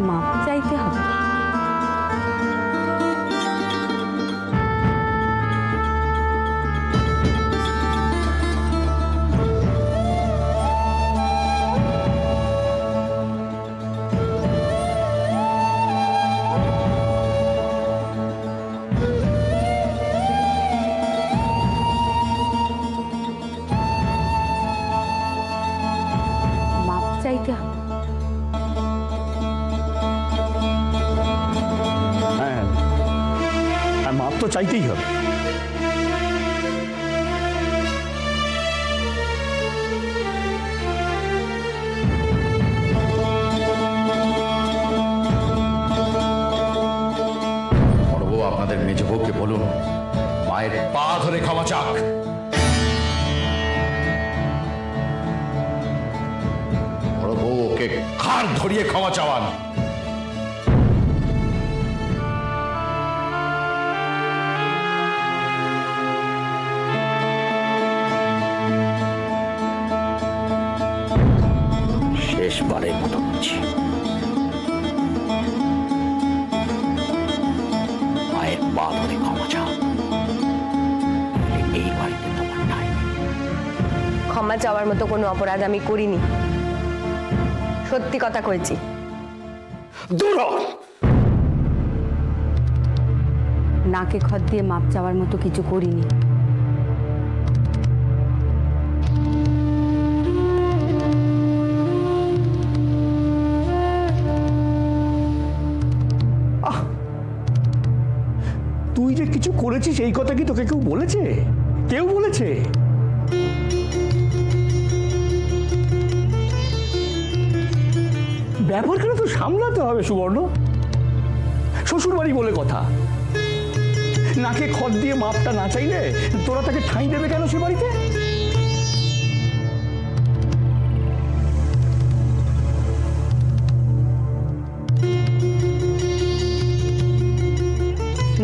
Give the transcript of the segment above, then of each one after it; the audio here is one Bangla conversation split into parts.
মাপ চাইতে হবে। চাইতে হবে। হ্যাঁ, মাপ তো চাইতেই হবে। বড়বউ আপনাদের মেজ বউকে বলুন মায়ের পা ধরে ক্ষমা চাক। বড়বউ ওকে ঘাড় ধরিয়ে ক্ষমা চাওয়ান। শেষবারের মতো বলছি, মায়ের পা ধরে ক্ষমা চাও। এই বাড়িতে তোমার ঠাঁই নেই। ক্ষমা চাওয়ার মতো কোনো অপরাধ আমি করিনি, সত্যি কথা কইছি। দূর হ। নাকে খত দিয়ে মাপ চাওয়ার মতো কিছু করিনি। তুই যে কিছু করেছিস এই কথা কি তোকে কেউ বলেছে? কেউ বলেছে? ব্যাপারখানে তো সামলাতে হবে সুবর্ণ। শ্বশুর বাড়ি বলে কথা, নাকে খত দিয়ে মাপটা না চাইলে তোরা তাকে ঠাঁই দেবে কেন সে বাড়িতে?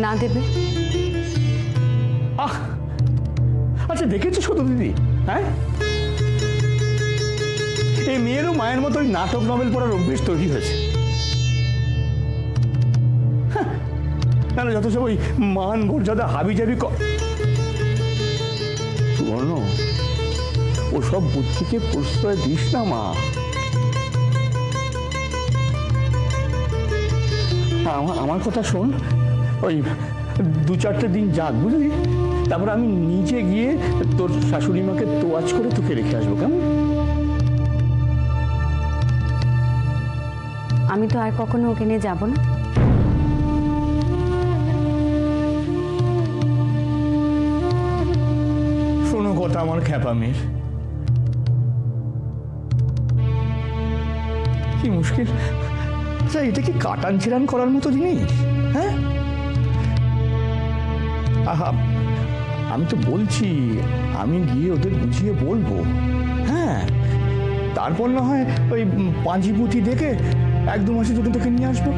না দেবে? আচ্ছা দেখেছো ছোট দিদি, হ্যাঁ এই মেয়েরও মায়ের মতো ওই নাটক নভেল পড়ার অভ্যেস তৈরি হয়েছে। কেন যত সব ওই মান মর্যাদা হাবিজাবি সুবর্ণ, ওসব বুদ্ধিকে প্রশ্রয় দিস না মা। আমার কথা শোন, ওই 2-4টে দিন যাক বুঝলি, তারপর আমি নিজে গিয়ে তোর শাশুড়ি মাকে তোয়াজ করে তোকে রেখে আসবো, কেমন? আমি তো আর কখনো ওকে নিয়ে যাব না। শোনো কথা আমার খ্যাপা মেয়ের, কি মুশকিল। আচ্ছা এটা কি কাটান ছেড়ান করার মতো জিনিস? হ্যাঁ আহা, আমি তো বলছি আমি গিয়ে ওদের বুঝিয়ে বলবো। হ্যাঁ তারপর না হয় ওই পাঁজি পুঁথি দেখে 1-2 মাসে যদি তোকে নিয়ে আসবো,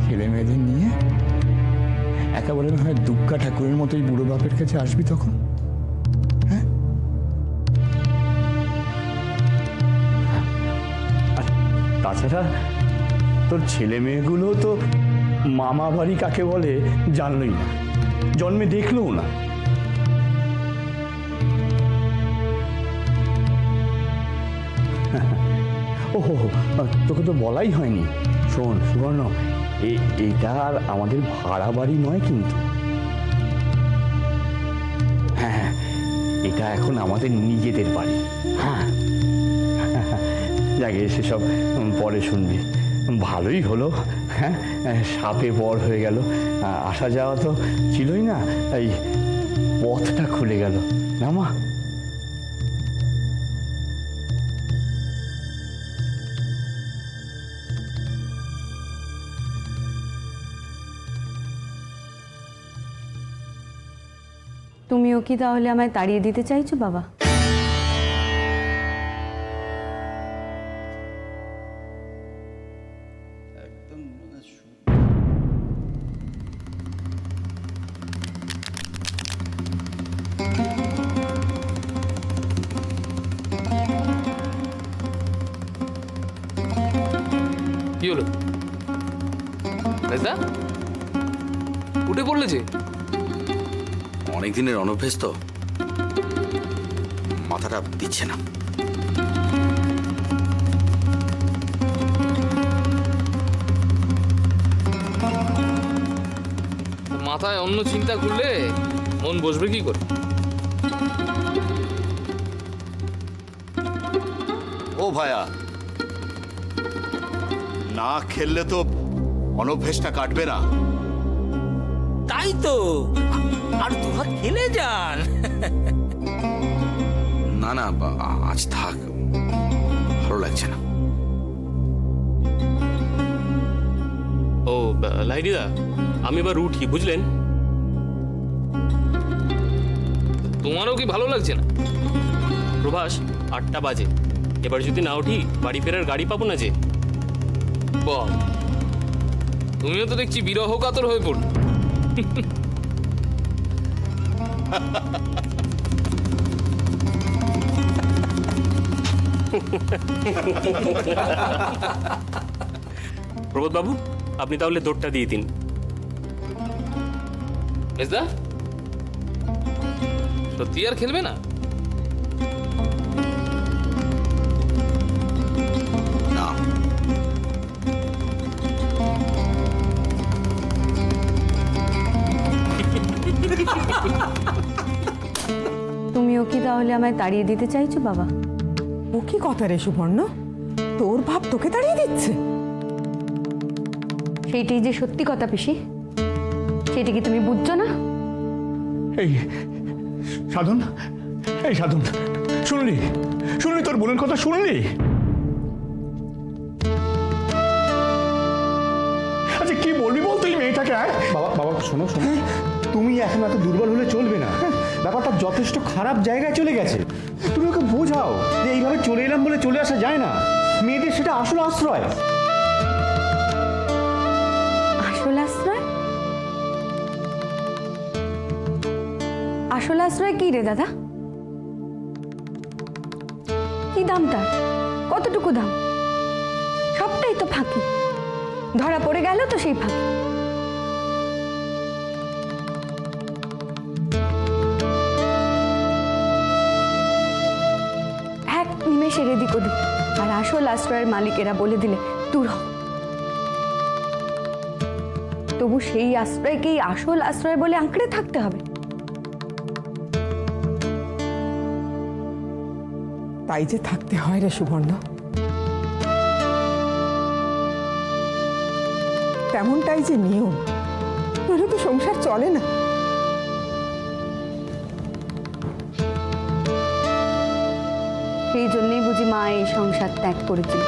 ছেলে মেয়েদের নিয়ে একেবারে না হয় দুর্গা ঠাকুরের মতোই বুড়ো বাপের কাছে আসবি তখন। হ্যাঁ তাছাড়া তোর ছেলে মেয়েগুলো তো মামা বাড়ি কাকে বলে জানলই না, জন্মে দেখলোও না। ওহো, তোকে তো বলাই হয়নি। শোন সুবর্ণ, এটা আর আমাদের ভাড়া বাড়ি নয় কিন্তু। হ্যাঁ এটা এখন আমাদের নিজেদের বাড়ি। হ্যাঁ যাকে সেসব পরে শুনবি। ভালোই হলো, হ্যাঁ সাপে বর হয়ে গেল। আসা যাওয়া তো ছিলই না, এই পথটা খুলে গেল না মা? তুমিও কি তাহলে আমায় তাড়িয়ে দিতে চাইছো বাবা? কি হলো রাজদা? উঠে পড়লে যে? অনেক দিনের অনভ্যেস তো, মাথাটা দিচ্ছে না। মাথায় অন্য চিন্তা করলে মন বসবে কি করে? ও ভায়া, না খেললে তো অনভ্যেসটা কাটবে না। তাই তো, আর দুহাত খেলে যান। না না, আজ থাক, ভালো লাগছে না। ও লাইরিদা, আমি এবার উঠি, বুঝলেন? তোমারও কি ভালো লাগছে না? প্রভাস, 8টা বাজে, এবার যদি না উঠি বাড়ি ফেরার গাড়ি পাবো না যে। বল, তুমিও তো দেখছি বিরহ কাতর হয়ে পড়ল। প্রবোধ বাবু, আপনি তাহলে দৌড়টা দিয়ে দিন। মেজদা, সত্যি আর খেলবে না? না, তুমিও কি তাহলে আমায় তাড়িয়ে দিতে চাইছো বাবা? ও কি কথা রে সুবর্ণ, তোর ভাব তোকে তাড়িয়ে দিচ্ছে? সেইটাই যে সত্যি কথা পিসি, সেটা কি তুমি বুঝছো না? এই সাধন, এই সাধন, শুনলি শুনলি তোর বোনের কথা শুনলি? আচ্ছা কি বলবি বল তুই মেয়েটাকে? বাবা বাবা শোনো শোনো, তুমি এখন এত দুর্বল হলে চলবে না। ব্যাপারটা যথেষ্ট খারাপ জায়গায় চলে গেছে। তুমি ওকে বোঝাও যে এইভাবে চলে এলাম বলে চলে আসা যায় না। মেয়েদের সেটা আসল আশ্রয়। আসল আশ্রয়? আসল আশ্রয় কি রে দাদা? কি দামটা? কতটুকু দাম? সবটাই তো ফাঁকি। ধরা পড়ে গেল তো সেই ফাঁকি। এক নিমেষের এদিক ওদিক, আর আসল আশ্রয়ের মালিকেরা বলে দিলে দূর হও। তবু সেই আশ্রয়কেই আসল আশ্রয় বলে আঁকড়ে থাকতে হবে। তাই যে থাকতে হয় রে সুবর্ণ, তেমনটাই যে নিয়ম, নইলে তো সংসার চলে না। সেই জন্যই বুঝি মা এই সংসার ত্যাগ করেছিল।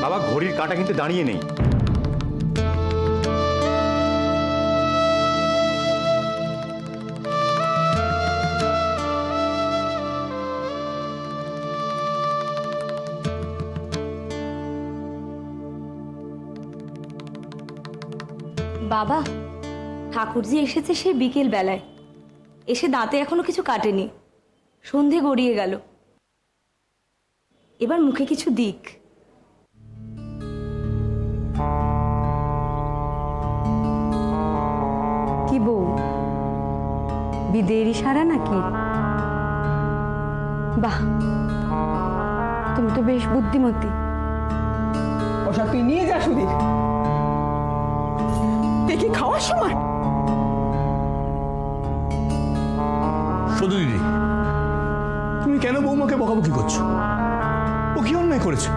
বাবা, ঘড়ির কাঁটা কিন্তু দাঁড়িয়ে নেই। বাবা, ঠাকুরজি এসেছে সেই বিকেল বেলায়, এসে দাঁতে এখনো কিছু কাটেনি। সন্ধে গড়িয়ে গেল, এবার মুখে কিছু দিক। কি বউ, বিদের ইশারা নাকি? বাহ, তুমি তো বেশ বুদ্ধিমতী। ওসব তুই নিয়ে যা সুধীর, দেখি খাওয়ার সময়। শুধু দিদি, তুমি কেন বৌমাকে বকাবকি করছো? ও কি অন্যায় করেছে?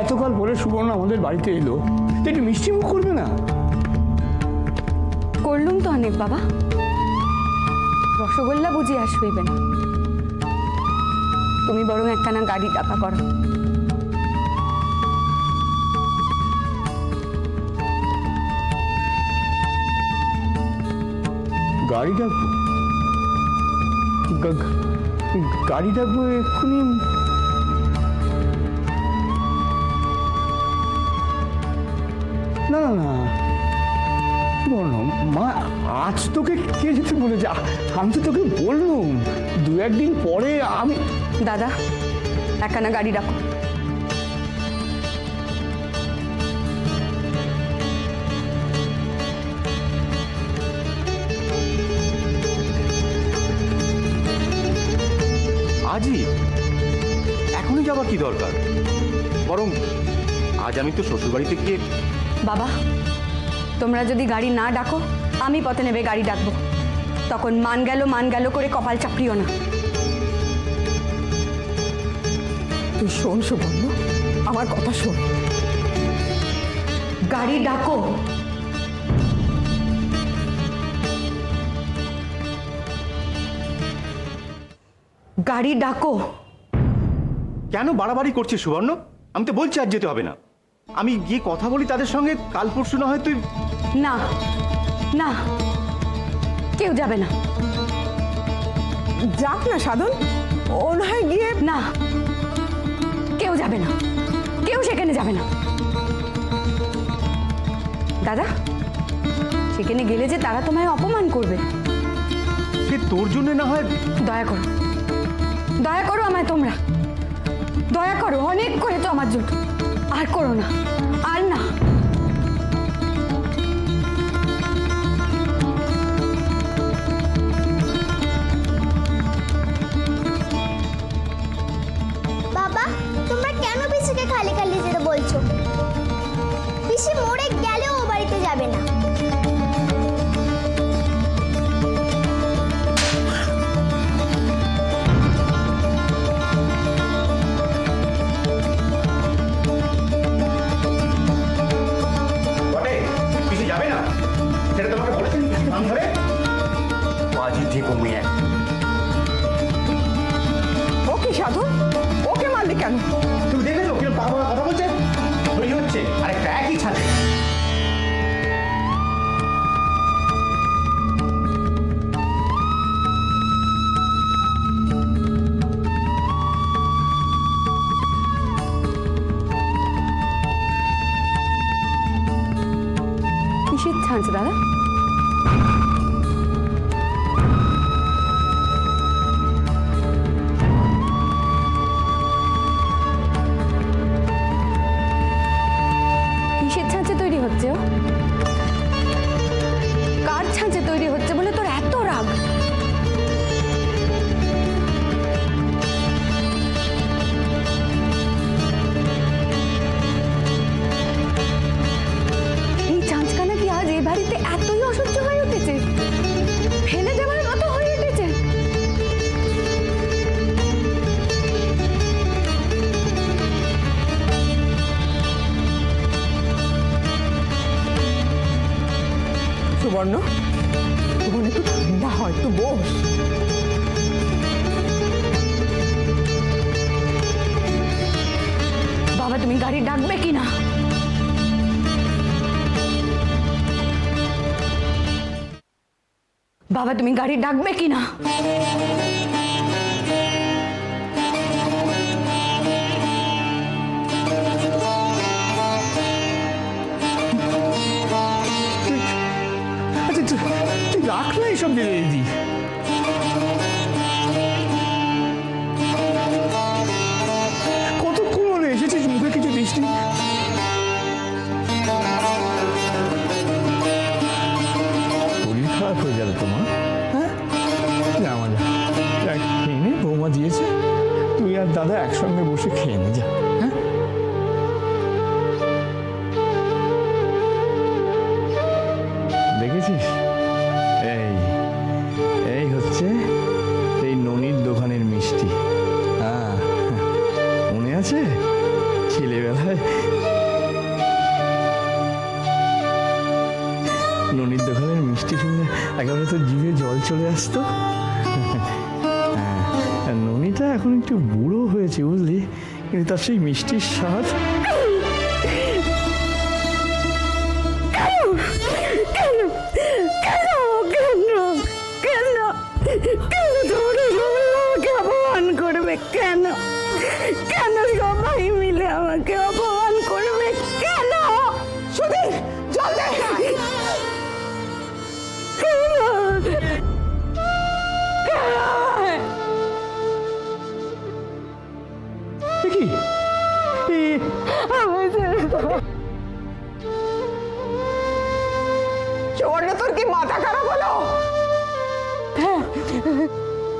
এতকাল পরে সুবর্ণ আমাদের বাড়িতে এলো, তো একটু মিষ্টি মুখ করবে না? করলুম তো অনেক বাবা, রসগোল্লা বুঝি আর শুইবে না। তুমি বরং একখানা গাড়ি টাকা করো। গাড়ি ডাকবো? গাড়ি ডাকবো এক্ষুনি। না না না বলো মা, আজ তোকে কে যেতে বলেছে? আমি তো তোকে বললুম 2-1 দিন পরে আমি। দাদা একখানা গাড়ি ডাকো। আজই এখনই যাবার কি দরকার? বরং আজ আমি তো শ্বশুরবাড়িতে গিয়ে। বাবা তোমরা যদি গাড়ি না ডাকো আমি পথে নেবে গাড়ি ডাকবো। তখন মান গেল করে কপাল চাপড়িও না। তুই শোন সুবর্ণ, আমার কথা শোন। গাড়ি ডাকো। গাড়ি ডাকো। কেন বাড়াবাড়ি করছিস সুবর্ণ? আমি তো বলছি আজ যেতে হবে না। আমি গিয়ে কথা বলি তাদের সঙ্গে, কাল পরশু না হয় তুই। না না কেউ যাবে না। যাক না সাধন, ও না হয় গিয়ে। না কেউ যাবে না, কেউ সেখানে যাবে না। দাদা সেখানে গেলে যে তারা তোমায় অপমান করবে। সে তোর জন্য না হয়। দয়া করো, দয়া করো আমায় তোমরা, দয়া করো। অনেক করেছো আমার জন্য, আর করো না, আর না। বাবা তোমরা কেন পিসিকে খালি খালি যেতে বলছো? পিসি মরে গেলেও ও বাড়িতে যাবে না। পিসি যাবে না সেটা তোমাকে বলেছেন কান ধরে? বাজি ঠিক মেয়ে। ও কি সাধন, ওকে মারলি কেন? তুমি দেখেছো কিরকম কথা বলছে? তৈরি হচ্ছে আরেকটা একই ছাদে। কিসের ছাড়ছে দাদা? কিসের ছাঁচে তৈরি হচ্ছে ও? কার ছাঁচে তৈরি হচ্ছে বলে তোর এত রাগ? এই চাঁচকানা কি আজ এই বাড়িতে এতই অসহ্য হয়ে উঠেছে, ফেলে দেওয়ার মতো হয়ে উঠেছে? সুবর্ণ, সুবর্ণ একটু ঠান্ডা হয়, একটু বস। বাবা তুমি গাড়ি ডাকবে কি না? বাবা তুমি গাড়ি ডাকবে কি না? আচ্ছা তুই রাখ না এইসব দিদি। কতক্ষণ হলো এসেছিস, মুখে কিছু দৃষ্টি। শরীর খারাপ হয়ে যাবে তোমার। হ্যাঁ যা মা যা, খেয়ে নে, বৌমা দিয়েছে, তুই আর দাদা একসঙ্গে বসে খেয়ে নে যা। হ্যাঁ দেখেছিস, এই হচ্ছে এই ননির দোকানের মিষ্টি। হ্যাঁ মনে আছে ছেলেবেলায় ননির দোকানের মিষ্টি শুনে একেবারে তো জিভে জল চলে আসতো। হ্যাঁ ননিটা এখন একটু বুড়ো হয়েছে বুঝলি, কিন্তু তার সেই মিষ্টির স্বাদ। কেন কেন কেন কেন কেন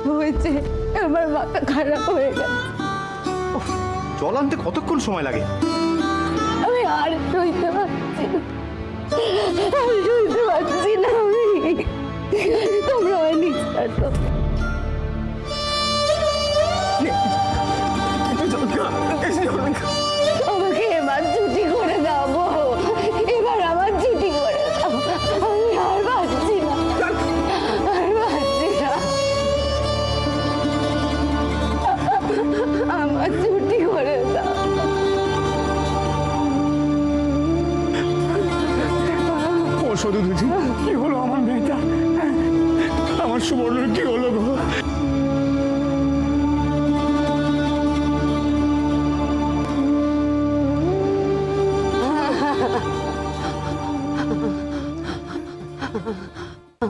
হয়েছে, আমার মাথা খারাপ হয়ে গেছে। জল আনতে কতক্ষণ সময় লাগে? আমি আর সইতে পারছি না, আর সইতে পারছি না আমি। তোমরা আমায় নিঃশ্বাস দাও। আমাকে এবার ছুটি করে দাও গো, এবার আমার ছুটি করে দাও। আমি আর পারছি না, আর পারছি না। আমার ছুটি করে দাও। ও শুধু দিদি, কি হলো আমার মেয়েটা? আমার সুবর্ণর কি হলো গো?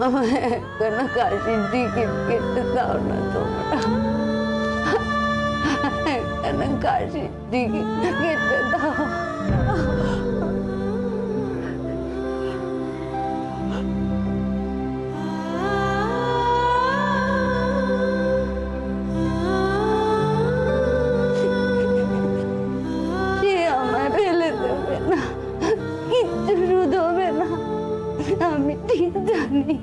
আমায় একখানা কাশির টিকিট কেটে দাও না তোমরা, একখানা কাশির টিকিট কেটে দাও। সে আমায় ফেলে দেবে না, কিচ্ছু রোধ হবে না, আমি ঠিক জানি।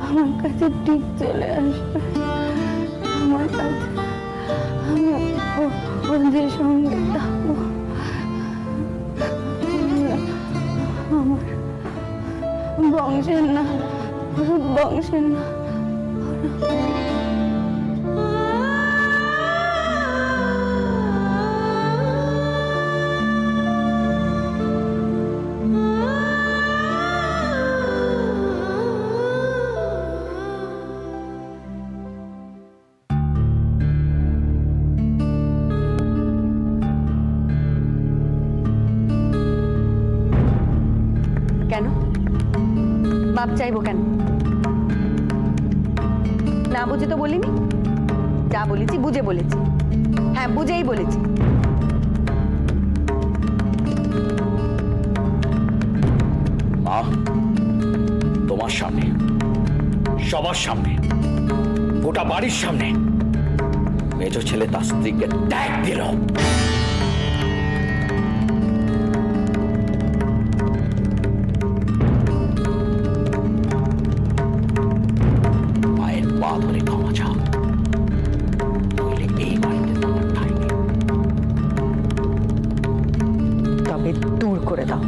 আমার কাছে ঠিক চলে আসবে, আমার কাছে। আমি ওদের সঙ্গে থাকবো। আমার বংশের না, বংশের না। কেন মাপ চাইবো কেন? না বুঝে তো বলিনি, যা বলেছি বুঝে বলেছি। হ্যাঁ, বুঝেই বলেছি। মা, তোমার সামনে, সবার সামনে, গোটা বাড়ির সামনে মেজ ছেলে তার স্ত্রীকে ত্যাগ দিল। মায়ের পা ধরে ক্ষমা চাও, নইলে এই বাড়িতে তোমার ঠাঁই নেই। তবে দূর করে দাও।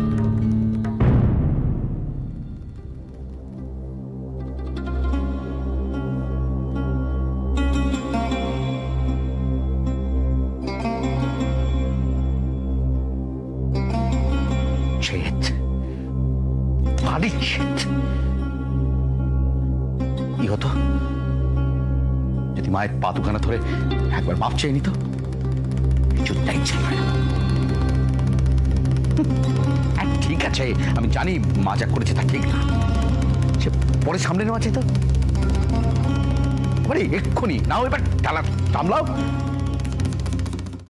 ছেদ, বাড়ির ছেদ। কি হতো যদি মায়ের পা দুখানা ধরে একবার মাপ চেয়ে নিত? কিছুটাই চাইবে না। ঠিক আছে, আমি জানি মা যা করেছে তা ঠিক না, সে পরে সামনে নেওয়া যেত। এক্ষুনি নাও, এবার টালা সামলাও।